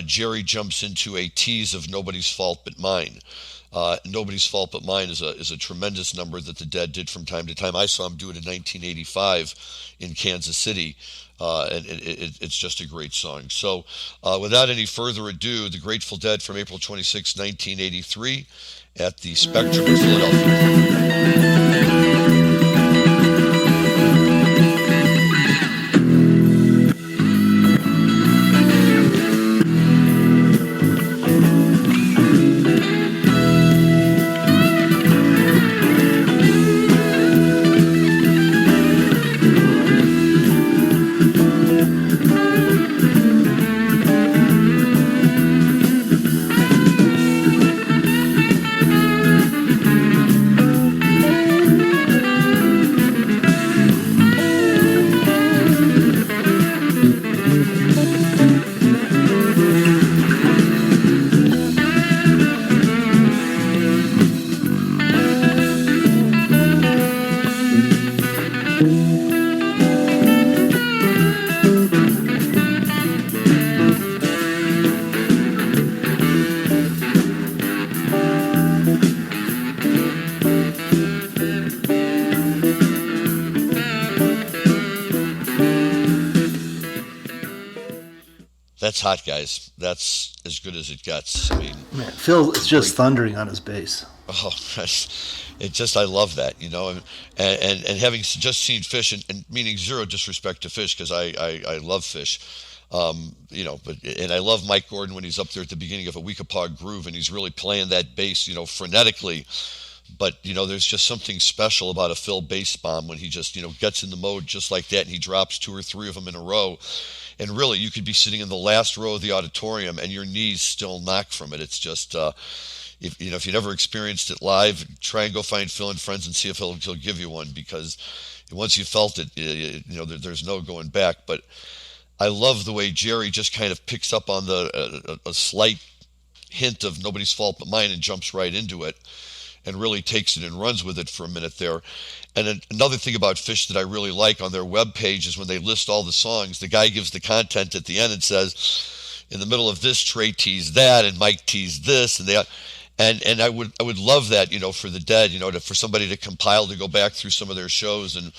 Jerry jumps into a tease of Nobody's Fault But Mine. Nobody's Fault But Mine is a tremendous number that the Dead did from time to time. I saw him do it in 1985 in Kansas City, and it's just a great song. So without any further ado, the Grateful Dead from April 26, 1983 at the Spectrum in Philadelphia. that's hot, guys. That's as good as it gets. I mean, Man, Phil is just thundering on his bass. oh, I love that, and having just seen Fish, and meaning zero disrespect to Fish, because I love Fish, and I love Mike Gordon when he's up there at the beginning of a Weekapaw Groove, and he's really playing that bass, frenetically. But, there's just something special about a Phil bass bomb when he just, gets in the mode just like that, and he drops 2 or 3 of them in a row. And really, you could be sitting in the last row of the auditorium and your knees still knock from it. It's just, if you never experienced it live, try and go find Phil and Friends and see if he'll give you one, because once you felt it, there's no going back. But I love the way Jerry just kind of picks up on a slight hint of Nobody's Fault But Mine and jumps right into it, and really takes it and runs with it for a minute there. And another thing about Fish that I really like on their webpage is when they list all the songs, the guy gives the content at the end and says, in the middle of this, Trey teased that, and Mike teased this, and I would love that, for the Dead, for somebody to compile, to go back through some of their shows and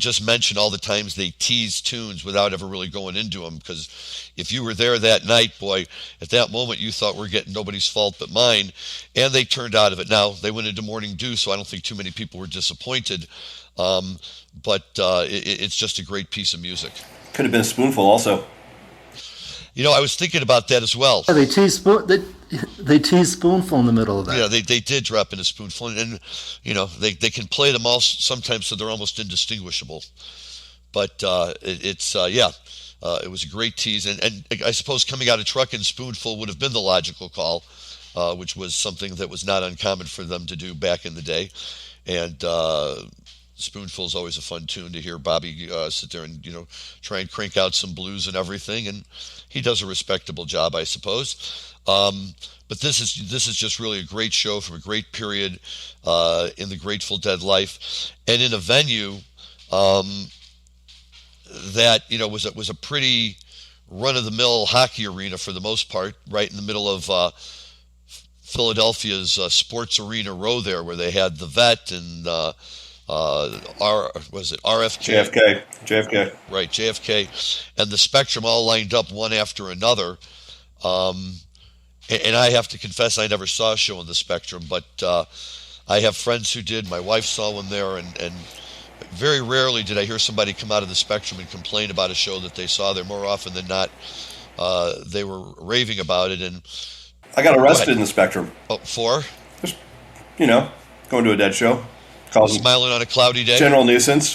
just mention all the times they tease tunes without ever really going into them. Because if you were there that night, boy, at that moment you thought we're getting Nobody's Fault But Mine, and they turned out of it. Now, they went into Morning Dew, so I don't think too many people were disappointed. But it's just a great piece of music. Could have been a spoonful also. I was thinking about that as well. Yeah, they tease Spoonful in the middle of that. Yeah, they did drop in a Spoonful, and they can play them all sometimes so they're almost indistinguishable. But it was a great tease, and I suppose coming out of Truck and Spoonful would have been the logical call, which was something that was not uncommon for them to do back in the day. And Spoonful is always a fun tune to hear Bobby sit there and try and crank out some blues and everything, and he does a respectable job, I suppose. But this is just really a great show from a great period in the Grateful Dead life, and in a venue that was a pretty run-of-the-mill hockey arena for the most part, right in the middle of Philadelphia's sports arena row there, where they had the Vet and RFK? JFK. Right, JFK, and the Spectrum all lined up one after another. And I have to confess, I never saw a show in the Spectrum, but I have friends who did. My wife saw one there, and very rarely did I hear somebody come out of the Spectrum and complain about a show that they saw there. More often than not, they were raving about it. And I got arrested in the Spectrum. Oh, for? Just, going to a Dead show. Smiling on a cloudy day. General nuisance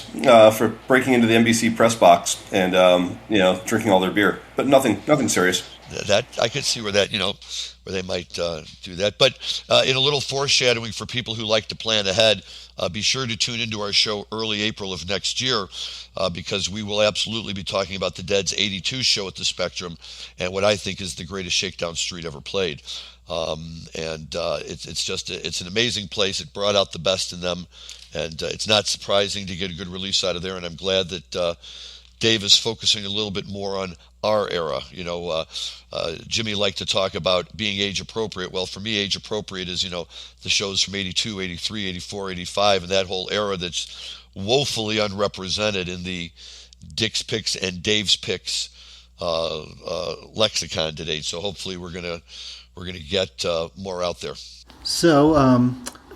for breaking into the NBC press box and drinking all their beer, but nothing serious. That I could see where they might do that. But in a little foreshadowing for people who like to plan ahead, be sure to tune into our show early April of next year, because we will absolutely be talking about the Dead's '82 show at the Spectrum, and what I think is the greatest Shakedown Street ever played. It's an amazing place. It brought out the best in them, and it's not surprising to get a good release out of there. And I'm glad that Dave is focusing a little bit more on our era. Jimmy liked to talk about being age appropriate. Well, for me, age appropriate is the shows from '82, '83, '84, '85, and that whole era that's woefully unrepresented in the Dick's Picks and Dave's Picks lexicon today. So hopefully we're gonna get more out there. So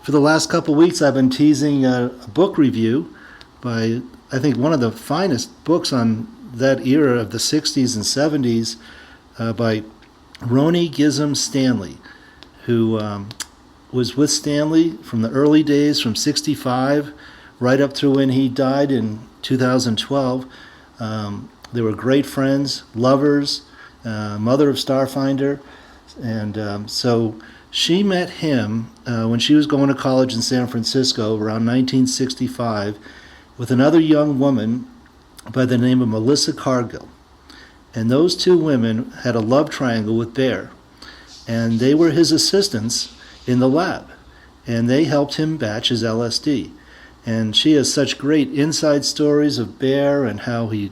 for the last couple of weeks, I've been teasing a book review by, I think, one of the finest books on that era of the 60s and 70s by Roni Gizem Stanley, who was with Stanley from the early days, from 65 right up through when he died in 2012. They were great friends, lovers, mother of Starfinder. And so she met him when she was going to college in San Francisco around 1965 with another young woman by the name of Melissa Cargill. And those two women had a love triangle with Bear. And they were his assistants in the lab. And they helped him batch his LSD. And she has such great inside stories of Bear and how he,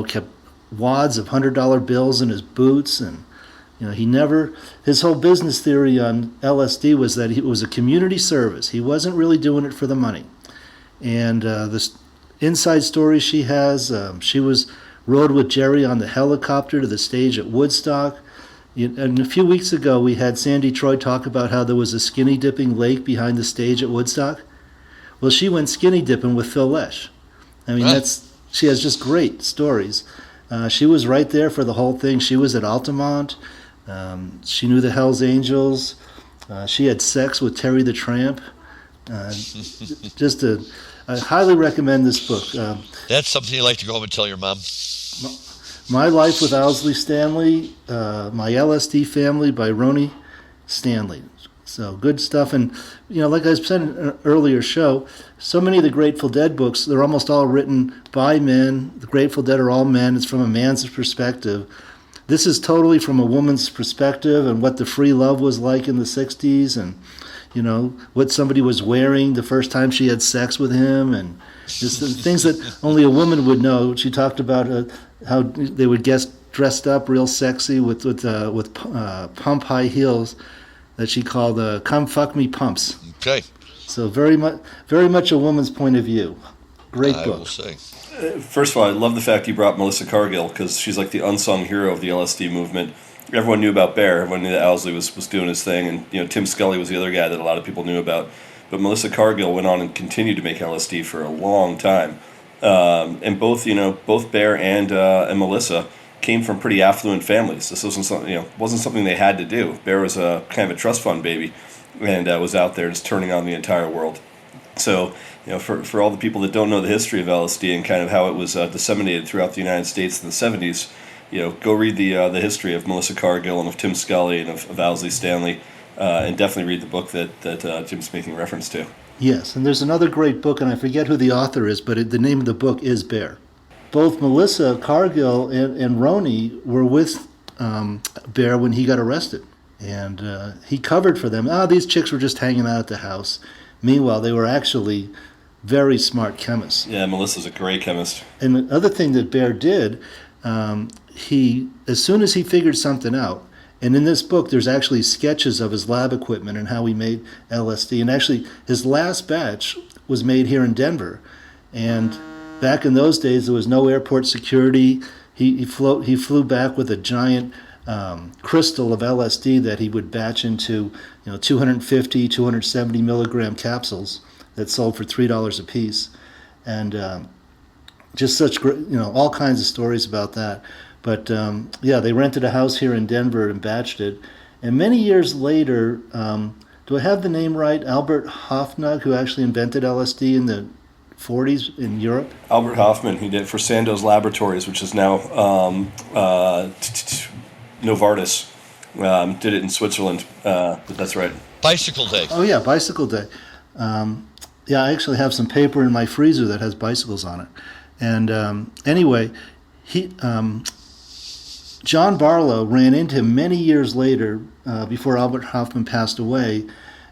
kept wads of $100 bills in his boots. And, his whole business theory on LSD was that it was a community service. He wasn't really doing it for the money. And this inside story she has, she was rode with Jerry on the helicopter to the stage at Woodstock. And a few weeks ago, we had Sandy Troy talk about how there was a skinny dipping lake behind the stage at Woodstock. Well, she went skinny dipping with Phil Lesh. I mean, she has just great stories. She was right there for the whole thing. She was at Altamont. She knew the Hells Angels. She had sex with Terry the Tramp. I highly recommend this book. That's something you like to go home and tell your mom. My Life with Owsley Stanley, My LSD Family by Roni Stanley. So good stuff. And, like I said in an earlier show, so many of the Grateful Dead books, they're almost all written by men. The Grateful Dead are all men. It's from a man's perspective. This is totally from a woman's perspective and what the free love was like in the 60s and, what somebody was wearing the first time she had sex with him and just the things that only a woman would know. She talked about how they would get dressed up real sexy with pump high heels that she called "Come Fuck Me Pumps." Okay. So very much a woman's point of view. Great book. I will say. First of all, I love the fact you brought Melissa Cargill because she's like the unsung hero of the LSD movement. Everyone knew about Bear. Everyone knew that Owsley was doing his thing, and Tim Scully was the other guy that a lot of people knew about. But Melissa Cargill went on and continued to make LSD for a long time. And both Bear and Melissa came from pretty affluent families. This wasn't something they had to do. Bear was a kind of a trust fund baby, and was out there just turning on the entire world. So, for all the people that don't know the history of LSD and kind of how it was disseminated throughout the United States in the 70s, go read the history of Melissa Cargill and of Tim Scully and of Owsley Stanley, and definitely read the book that Jim's making reference to. Yes, and there's another great book, and I forget who the author is, but the name of the book is Bear. Both Melissa Cargill and Roni were with Bear when he got arrested, and he covered for them. These chicks were just hanging out at the house. Meanwhile, they were actually very smart chemists. Yeah, Melissa's a great chemist. And the other thing that Bear did, as soon as he figured something out, and in this book there's actually sketches of his lab equipment and how he made LSD, and actually his last batch was made here in Denver. And back in those days there was no airport security. He flew back with a giant crystal of LSD that he would batch into 250, 270 milligram capsules that sold for $3 a piece. And just such great, all kinds of stories about that. But they rented a house here in Denver and batched it. And many years later, do I have the name right? Albert Hofmann, who actually invented LSD in the 40s in Europe? Albert Hofmann, he did for Sandoz Laboratories, which is now Novartis. Did it in Switzerland, but that's right. Bicycle Day. Oh, yeah, Bicycle Day. I actually have some paper in my freezer that has bicycles on it. And anyway, John Barlow ran into him many years later, before Albert Hofmann passed away,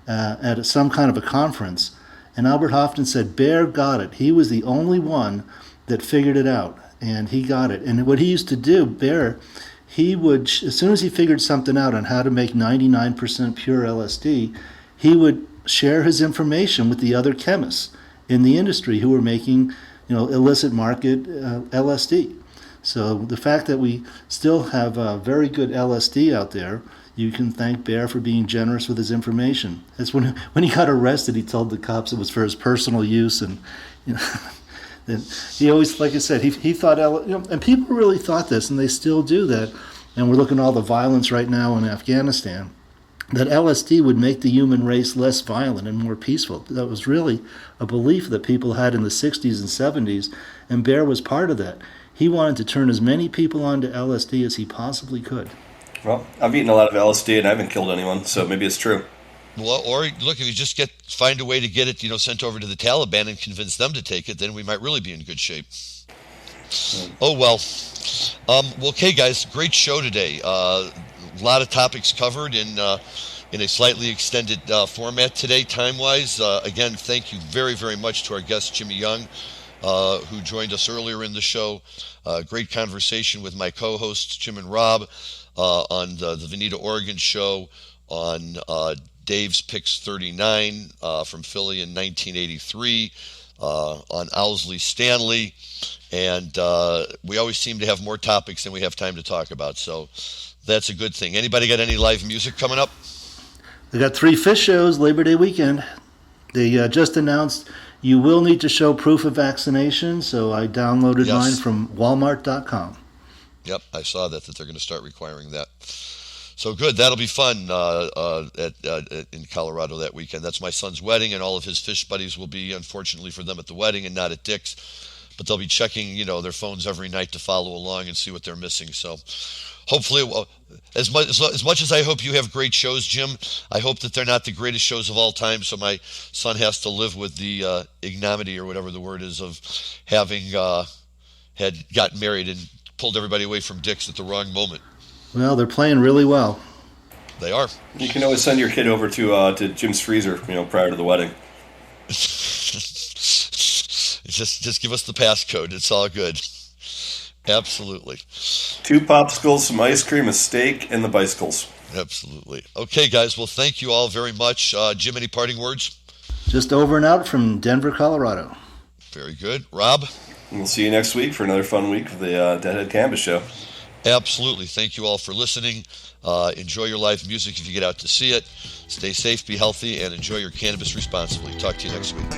at some kind of a conference. And Albert Hofmann said, Bear got it. He was the only one that figured it out, and he got it. And what he used to do, Bear, he would, as soon as he figured something out on how to make 99% pure LSD, he would share his information with the other chemists in the industry who were making, illicit market LSD. So the fact that we still have very good LSD out there, you can thank Bear for being generous with his information. That's when he got arrested, he told the cops it was for his personal use, and he always, like I said, he thought, and people really thought this, and they still do that. And we're looking at all the violence right now in Afghanistan, that LSD would make the human race less violent and more peaceful. That was really a belief that people had in the 60s and 70s, and Bear was part of that. He wanted to turn as many people onto LSD as he possibly could. Well, I've eaten a lot of LSD and I haven't killed anyone, so maybe it's true. Well, or look, if you just find a way to get it, sent over to the Taliban and convince them to take it, then we might really be in good shape. Oh well. Okay, guys, great show today. A lot of topics covered in a slightly extended format today, time-wise. Again, thank you very, very much to our guest Jimmy Young, who joined us earlier in the show. Great conversation with my co-hosts Jim and Rob on the Veneta, Oregon show, on Dave's Picks 39 from Philly in 1983. on Owsley Stanley, and we always seem to have more topics than we have time to talk about, so that's a good thing. Anybody got any live music coming up? They got 3 Fish shows Labor Day weekend. They just announced you will need to show proof of vaccination, so I downloaded mine from Walmart.com. Yep, I saw that they're going to start requiring that. So good, that'll be fun in Colorado that weekend. That's my son's wedding, and all of his fish buddies will be, unfortunately for them, at the wedding and not at Dick's. But they'll be checking, their phones every night to follow along and see what they're missing. So hopefully, as much as I hope you have great shows, Jim, I hope that they're not the greatest shows of all time, so my son has to live with the ignominy, or whatever the word is, of having had gotten married and pulled everybody away from Dick's at the wrong moment. Well, they're playing really well. They are. You can always send your kid over to Jim's freezer, prior to the wedding. Just give us the passcode. It's all good. Absolutely. 2 popsicles, some ice cream, a steak, and the bicycles. Absolutely. Okay, guys. Well, thank you all very much. Jim, any parting words? Just over and out from Denver, Colorado. Very good. Rob? And we'll see you next week for another fun week of the Deadhead Cannabis Show. Absolutely. Thank you all for listening. Enjoy your live music if you get out to see it. Stay safe, be healthy, and enjoy your cannabis responsibly. Talk to you next week.